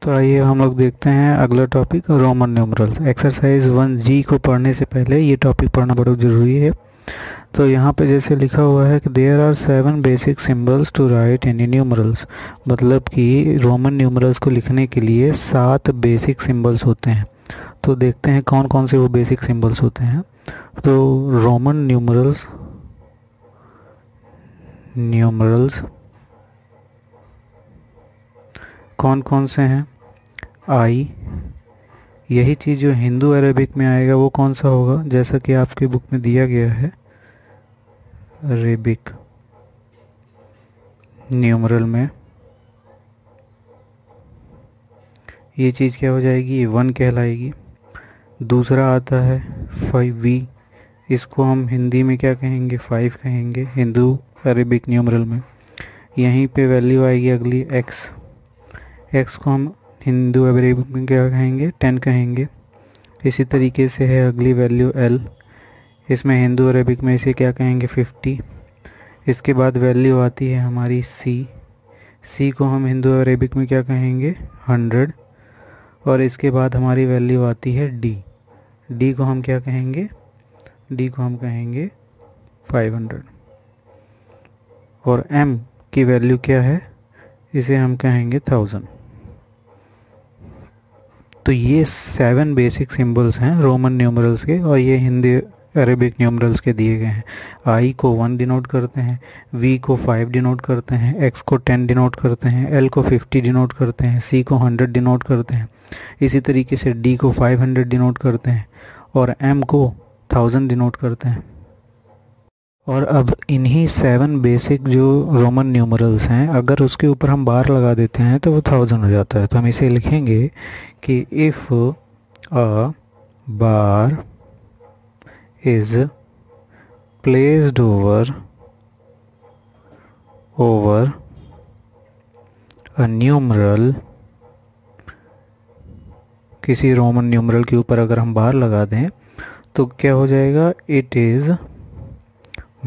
तो आइए हम लोग देखते हैं अगला topic, Roman numerals. Exercise 1G को पढ़ने से पहले ये टॉपिक पढ़ना बहुत ज़रूरी है। तो यहाँ पे जैसे लिखा हुआ है कि there are 7 basic symbols to write any numerals, मतलब कि रोमन न्यूमरल्स को लिखने के लिए 7 बेसिक सिंबल्स होते हैं। तो देखते हैं कौन कौन से वो बेसिक सिंबल्स होते हैं। तो रोमन न्यूमरल्स कौन कौन से हैं? आई, यही चीज़ जो हिंदू अरेबिक में आएगा वो कौन सा होगा? जैसा कि आपकी बुक में दिया गया है, अरेबिक न्यूमरल में ये चीज़ क्या हो जाएगी? ये 1 कहलाएगी। दूसरा आता है 5V, इसको हम हिंदी में क्या कहेंगे? 5 कहेंगे हिंदू अरेबिक न्यूमरल में। यहीं पे वैल्यू आएगी अगली x को हम हिंदू अरेबिक में क्या कहेंगे? 10 कहेंगे। इसी तरीके से है अगली वैल्यू L, इसमें हिंदू अरेबिक में इसे क्या कहेंगे? 50। इसके बाद वैल्यू आती है हमारी C को हम हिंदू अरेबिक में क्या कहेंगे? 100। और इसके बाद हमारी वैल्यू आती है D को हम क्या कहेंगे? D को हम कहेंगे 500। और M की वैल्यू क्या है? इसे हम कहेंगे 1000। तो ये 7 बेसिक सिंबल्स हैं रोमन न्यूमरल्स के, और ये हिंदी अरेबिक न्यूमरल्स के दिए गए हैं। आई को 1 डिनोट करते हैं, V को 5 डिनोट करते हैं, X को 10 डिनोट करते हैं, L को 50 डिनोट करते हैं, C को 100 डिनोट करते हैं। इसी तरीके से D को 500 डिनोट करते हैं और M को 1000 डिनोट करते हैं। और अब इन्हीं 7 बेसिक जो रोमन न्यूमरल्स हैं, अगर उसके ऊपर हम बार लगा देते हैं तो वो 1000 हो जाता है। तो हम इसे लिखेंगे कि if a bar is placed over a numeral, किसी रोमन न्यूमरल के ऊपर अगर हम बार लगा दें तो क्या हो जाएगा? इट इज़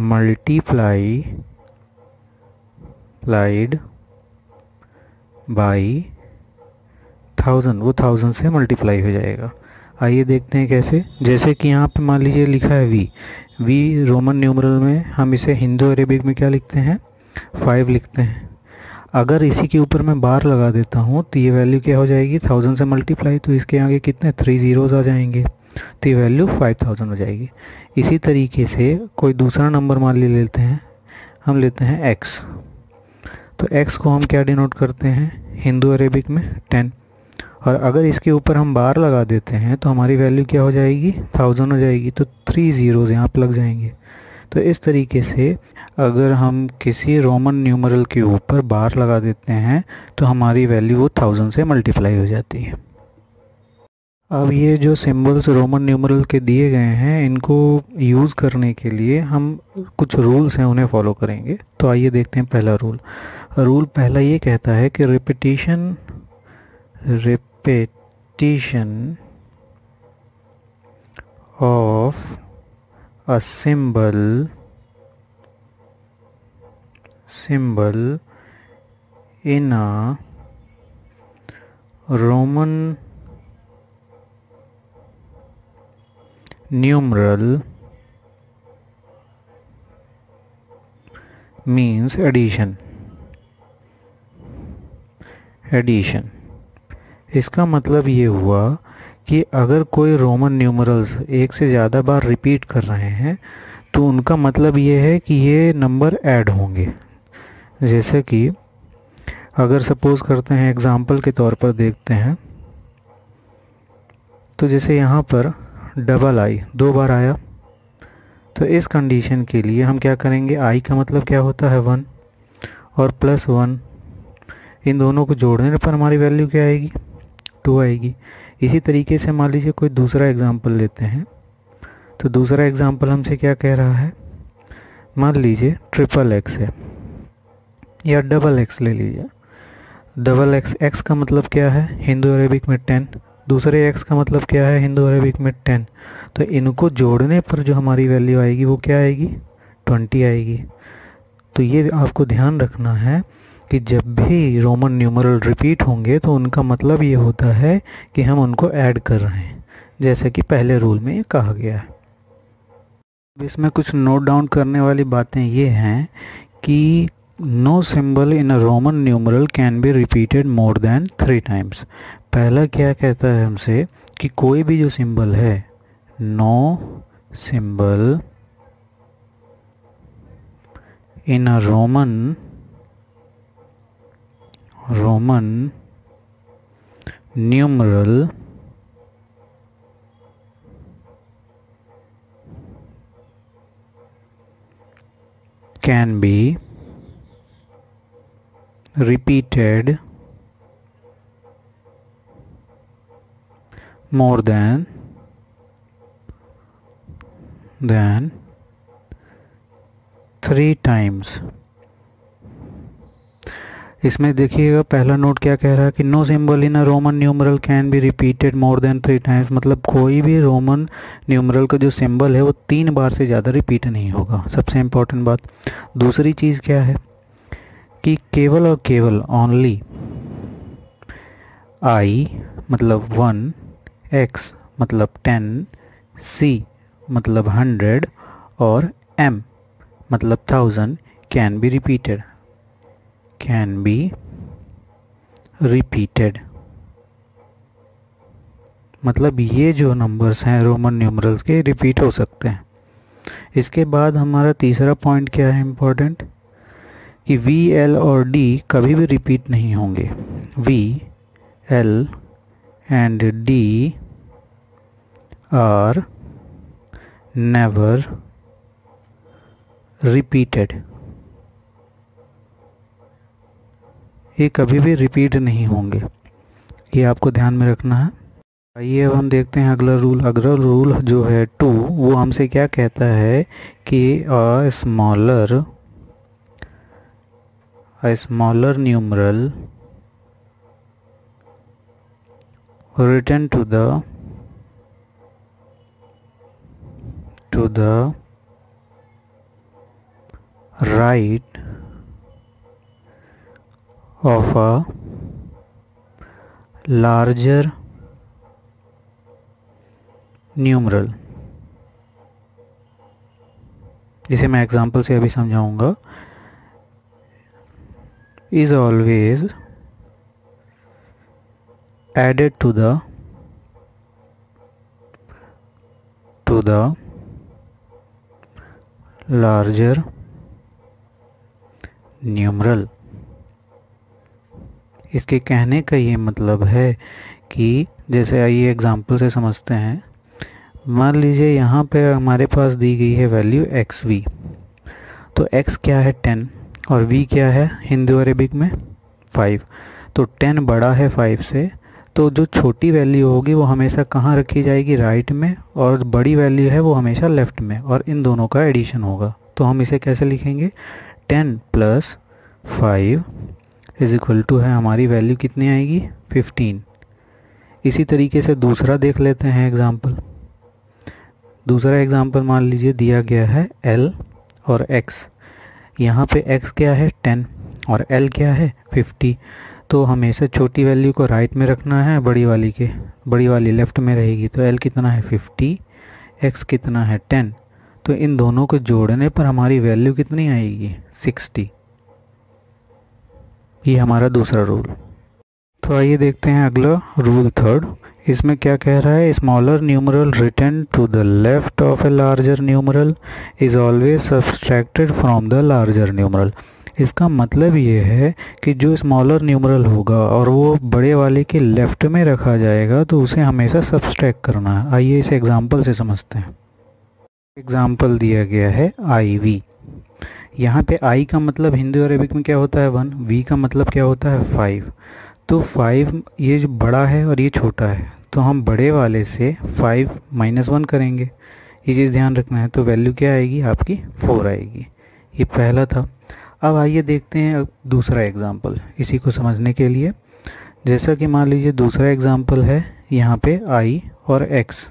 मल्टीप्लाइड बाई 1000, वो 1000 से मल्टीप्लाई हो जाएगा। आइए देखते हैं कैसे। जैसे कि यहाँ पे मान लीजिए लिखा है V रोमन न्यूमरल में हम इसे हिंदू अरेबिक में क्या लिखते हैं? 5 लिखते हैं। अगर इसी के ऊपर मैं बार लगा देता हूँ तो ये वैल्यू क्या हो जाएगी? 1000 से मल्टीप्लाई, तो इसके आगे कितने 3 ज़ीरोज़ आ जाएंगे, तो ये वैल्यू 5000 हो जाएगी। इसी तरीके से कोई दूसरा नंबर मान लेते हैं, हम लेते हैं X। तो X को हम क्या डिनोट करते हैं हिंदू अरेबिक में? 10। और अगर इसके ऊपर हम बार लगा देते हैं तो हमारी वैल्यू क्या हो जाएगी? 1000 हो जाएगी। तो 3 ज़ीरोज़ यहाँ पर लग जाएंगे। तो इस तरीके से अगर हम किसी रोमन न्यूमरल के ऊपर बार लगा देते हैं तो हमारी वैल्यू वो 1000 से मल्टीप्लाई हो जाती है। अब ये जो सिंबल्स रोमन न्यूमरल के दिए गए हैं, इनको यूज़ करने के लिए हम कुछ रूल्स हैं उन्हें फॉलो करेंगे। तो आइए देखते हैं पहला रूल पहला ये कहता है कि repetition of a symbol in a Roman numeral means addition। इसका मतलब ये हुआ कि अगर कोई रोमन न्यूमरल्स एक से ज़्यादा बार रिपीट कर रहे हैं तो उनका मतलब ये है कि ये नंबर ऐड होंगे। जैसे कि अगर सपोज़ करते हैं, एग्ज़ाम्पल के तौर पर देखते हैं, तो जैसे यहाँ पर डबल आई 2 बार आया, तो इस कंडीशन के लिए हम क्या करेंगे? आई का मतलब क्या होता है? 1 और +1, इन दोनों को जोड़ने पर हमारी वैल्यू क्या आएगी? 2 आएगी। इसी तरीके से मान लीजिए कोई दूसरा एग्ज़ाम्पल लेते हैं, तो दूसरा एग्ज़ाम्पल हमसे क्या कह रहा है? मान लीजिए XXX है या XX ले लीजिए। XX का मतलब क्या है हिंदू अरेबिक में? 10। दूसरे X का मतलब क्या है हिंदू अरेबिक में? 10। तो इनको जोड़ने पर जो हमारी वैल्यू आएगी वो क्या आएगी? 20 आएगी। तो ये आपको ध्यान रखना है कि जब भी रोमन न्यूमरल रिपीट होंगे तो उनका मतलब ये होता है कि हम उनको ऐड कर रहे हैं, जैसे कि पहले रूल में ये कहा गया है। इसमें कुछ नोट डाउन करने वाली बातें ये हैं कि no symbol in a Roman numeral can be repeated more than 3 times. पहला क्या कहता है हमसे कि कोई भी जो सिंबल है, no symbol in a Roman numeral can be repeated more than 3 times। इसमें देखिएगा पहला नोट क्या कह रहा है कि no symbol in a Roman numeral can be repeated more than 3 times, मतलब कोई भी रोमन न्यूमरल का जो सिंबल है वो 3 बार से ज़्यादा रिपीट नहीं होगा, सबसे इम्पोर्टेंट बात। दूसरी चीज़ क्या है कि केवल और केवल ओनली आई मतलब 1, एक्स मतलब 10, सी मतलब 100 और एम मतलब 1000 कैन बी रिपीटेड। मतलब ये जो नंबर्स हैं रोमन न्यूमरल्स के रिपीट हो सकते हैं। इसके बाद हमारा तीसरा पॉइंट क्या है इम्पोर्टेंट, कि वी, एल और डी कभी भी रिपीट नहीं होंगे। V, L and D are never repeated. ये कभी भी रिपीट नहीं होंगे, ये आपको ध्यान में रखना है। आइए अब हम देखते हैं अगला रूल। अगला रूल जो है 2, वो हमसे क्या कहता है कि a smaller numeral written to the right of a larger numeral। इसे मैं एग्जांपल से अभी समझाऊंगा। is always added to the larger numeral. इसके कहने का ये मतलब है कि जैसे आइए एग्जांपल से समझते हैं। मान लीजिए यहाँ पे हमारे पास दी गई है वैल्यू एक्स वी, तो एक्स क्या है 10 और वी क्या है हिंदू अरेबिक में 5। तो 10 बड़ा है 5 से, तो जो छोटी वैल्यू होगी वो हमेशा कहाँ रखी जाएगी, राइट में, और बड़ी वैल्यू है वो हमेशा लेफ़्ट में, और इन दोनों का एडिशन होगा। तो हम इसे कैसे लिखेंगे, 10 + 5 इज इक्वल टू है हमारी वैल्यू कितनी आएगी 15। इसी तरीके से दूसरा देख लेते हैं एग्जाम्पल। दूसरा एग्जाम्पल मान लीजिए दिया गया है L और X। यहाँ पे X क्या है 10 और L क्या है 50। तो हमेशा छोटी वैल्यू को राइट में रखना है, बड़ी वाली लेफ़्ट में रहेगी। तो L कितना है 50, X कितना है 10। तो इन दोनों को जोड़ने पर हमारी वैल्यू कितनी आएगी 60। ये हमारा दूसरा रूल। तो आइए देखते हैं अगला रूल 3। इसमें क्या कह रहा है, smaller numeral written to the left of a larger numeral is always subtracted from the larger numeral. इसका मतलब ये है कि जो स्मॉलर न्यूमरल होगा और वो बड़े वाले के लेफ्ट में रखा जाएगा तो उसे हमेशा सब्सट्रैक्ट करना है। आइए इसे एग्जाम्पल से समझते हैं। एग्जाम्पल दिया गया है IV। यहाँ पे I का मतलब हिंदी और अरबिक में क्या होता है 1, V का मतलब क्या होता है 5। तो 5 ये जो बड़ा है और ये छोटा है, तो हम बड़े वाले से 5 - 1 करेंगे, ये चीज़ ध्यान रखना है। तो वैल्यू क्या आएगी आपकी 4 आएगी। ये पहला था। अब आइए देखते हैं दूसरा एग्जाम्पल इसी को समझने के लिए। जैसा कि मान लीजिए दूसरा एग्जाम्पल है यहाँ पे I और X।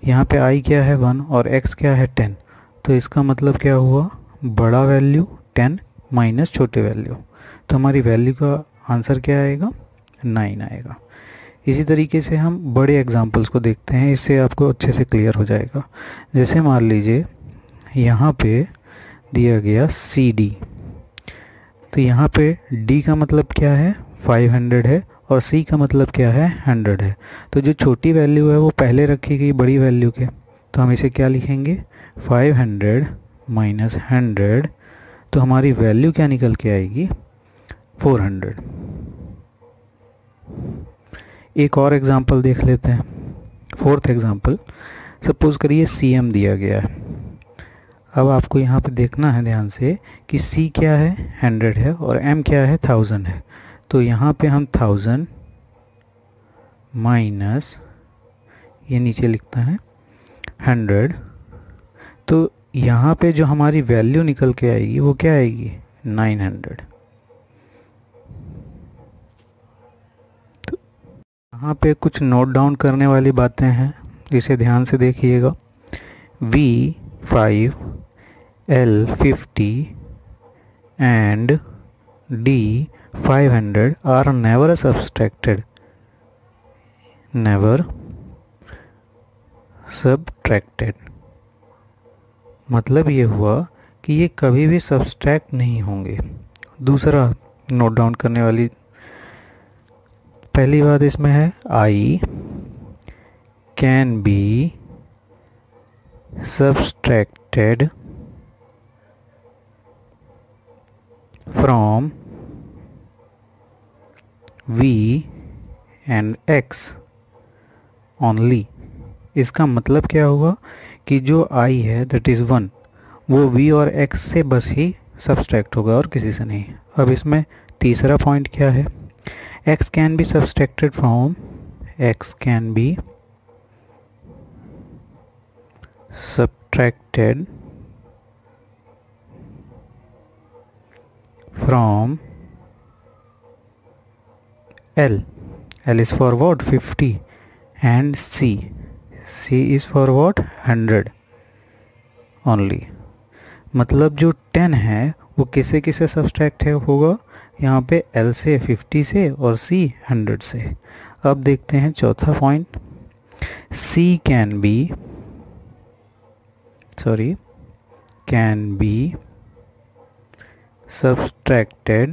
यहाँ पे I क्या है 1 और X क्या है 10। तो इसका मतलब क्या हुआ, बड़ा वैल्यू 10 माइनस छोटे वैल्यू। तो हमारी वैल्यू का आंसर क्या आएगा, 9 आएगा। इसी तरीके से हम बड़े एग्जाम्पल्स को देखते हैं, इससे आपको अच्छे से क्लियर हो जाएगा। जैसे मान लीजिए यहाँ पे दिया गया CD, तो यहाँ पे D का मतलब क्या है, 500 है, और C का मतलब क्या है, 100 है। तो जो छोटी वैल्यू है वो पहले रखी गई बड़ी वैल्यू के, तो हम इसे क्या लिखेंगे, 500 माइनस 100, तो हमारी वैल्यू क्या निकल के आएगी, 400। एक और एग्जांपल देख लेते हैं, फोर्थ एग्जांपल। सपोज करिए CM दिया गया है। अब आपको यहाँ पे देखना है ध्यान से कि C क्या है, 100 है, और M क्या है, 1000 है। तो यहाँ पे हम 1000 माइनस ये नीचे लिखता है 100, तो यहाँ पे जो हमारी वैल्यू निकल के आएगी वो क्या आएगी, 900। तो यहाँ पे कुछ नोट डाउन करने वाली बातें हैं, इसे ध्यान से देखिएगा। V5, L50 and D500 are never subtracted, मतलब ये हुआ कि ये कभी भी सब्सट्रैक्ट नहीं होंगे। दूसरा नोट डाउन करने वाली पहली बात इसमें है, I can be subtracted from V and X only। इसका मतलब क्या हुआ कि जो I है दैट इज़ 1, वो V और X से बस ही सब्सट्रैक्ट होगा और किसी से नहीं। अब इसमें तीसरा पॉइंट क्या है, X can be subtracted from L is for what, 50, and C is for what, 100 only। मतलब जो 10 है वो किसे किसे सब्सट्रैक्ट है होगा, यहाँ पे L से, 50 से, और C 100 से। अब देखते हैं चौथा point, C can be subtracted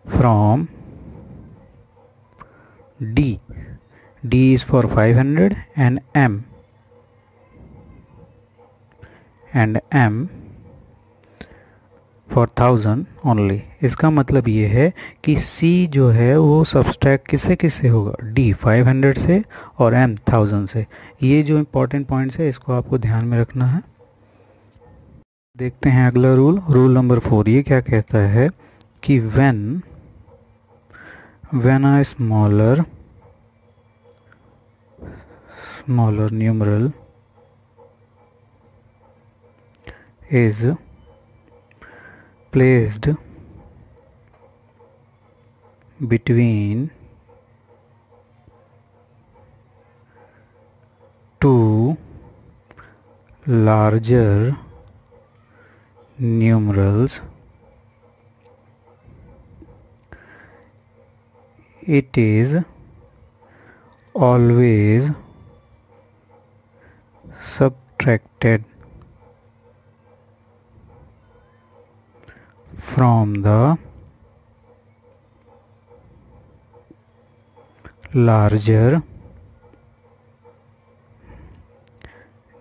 from D is for 500 and M for 1000 only। इसका मतलब ये है कि C जो है वो सब्सट्रैक्ट किससे किससे होगा, D 500 से और M 1000 से। ये जो इम्पोर्टेंट पॉइंट्स है इसको आपको ध्यान में रखना है। देखते हैं अगला रूल नंबर 4। ये क्या कहता है कि when a smaller numeral is placed between two larger numerals, it is always subtracted from the larger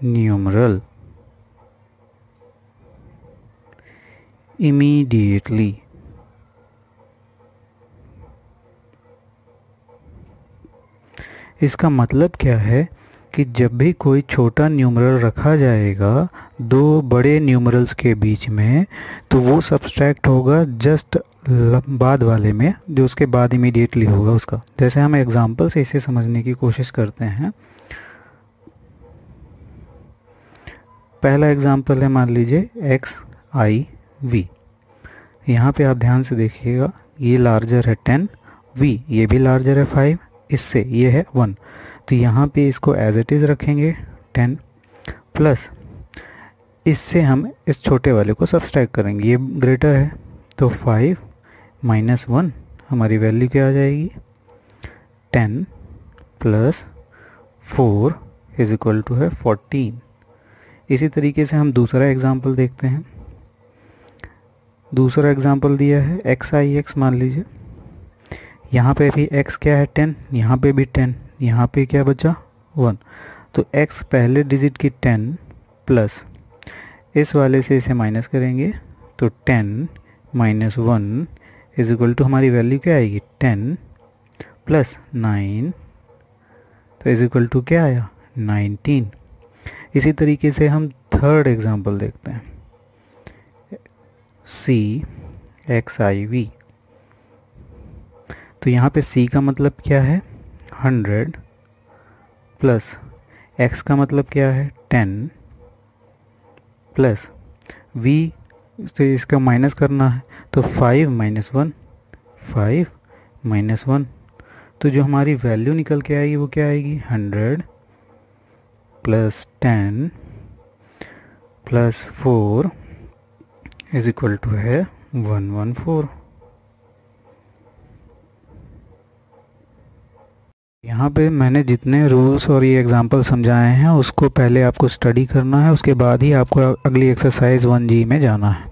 numeral immediately। इसका मतलब क्या है कि जब भी कोई छोटा न्यूमरल रखा जाएगा दो बड़े न्यूमरल्स के बीच में, तो वो सब्सट्रैक्ट होगा जस्ट बाद वाले में, जो उसके बाद इमीडिएटली होगा उसका। जैसे हम एग्जांपल से इसे समझने की कोशिश करते हैं। पहला एग्जांपल है, मान लीजिए XIV। यहाँ पे आप ध्यान से देखिएगा, ये लार्जर है 10, V ये भी लार्जर है 5, इससे ये है 1, तो यहाँ पे इसको एज इट इज़ रखेंगे 10 प्लस इससे हम इस छोटे वाले को सब्सट्रैक्ट करेंगे, ये ग्रेटर है, तो 5 माइनस 1 हमारी वैल्यू क्या आ जाएगी, 10 प्लस 4 इज इक्वल टू है 14। इसी तरीके से हम दूसरा एग्जाम्पल देखते हैं। दूसरा एग्जाम्पल दिया है एक्स आई एक्स, मान लीजिए यहाँ पे भी x क्या है 10, यहाँ पे भी 10, यहाँ पे क्या बचा 1, तो x पहले डिजिट की 10 प्लस इस वाले से इसे माइनस करेंगे तो 10 माइनस 1 इज इक्वल टू हमारी वैल्यू क्या आएगी 10 प्लस 9, तो इज इक्वल टू क्या आया 19। इसी तरीके से हम थर्ड एग्जाम्पल देखते हैं सी एक्स आई वी। तो यहाँ पे c का मतलब क्या है 100 प्लस x का मतलब क्या है 10 प्लस v से इसका माइनस करना है तो 5 माइनस 1, 5 माइनस 1, तो जो हमारी वैल्यू निकल के आएगी वो क्या आएगी 100 plus 10 plus 4 is equal to है 114। यहाँ पे मैंने जितने रूल्स और ये एग्जांपल समझाए हैं उसको पहले आपको स्टडी करना है, उसके बाद ही आपको अगली एक्सरसाइज 1G में जाना है।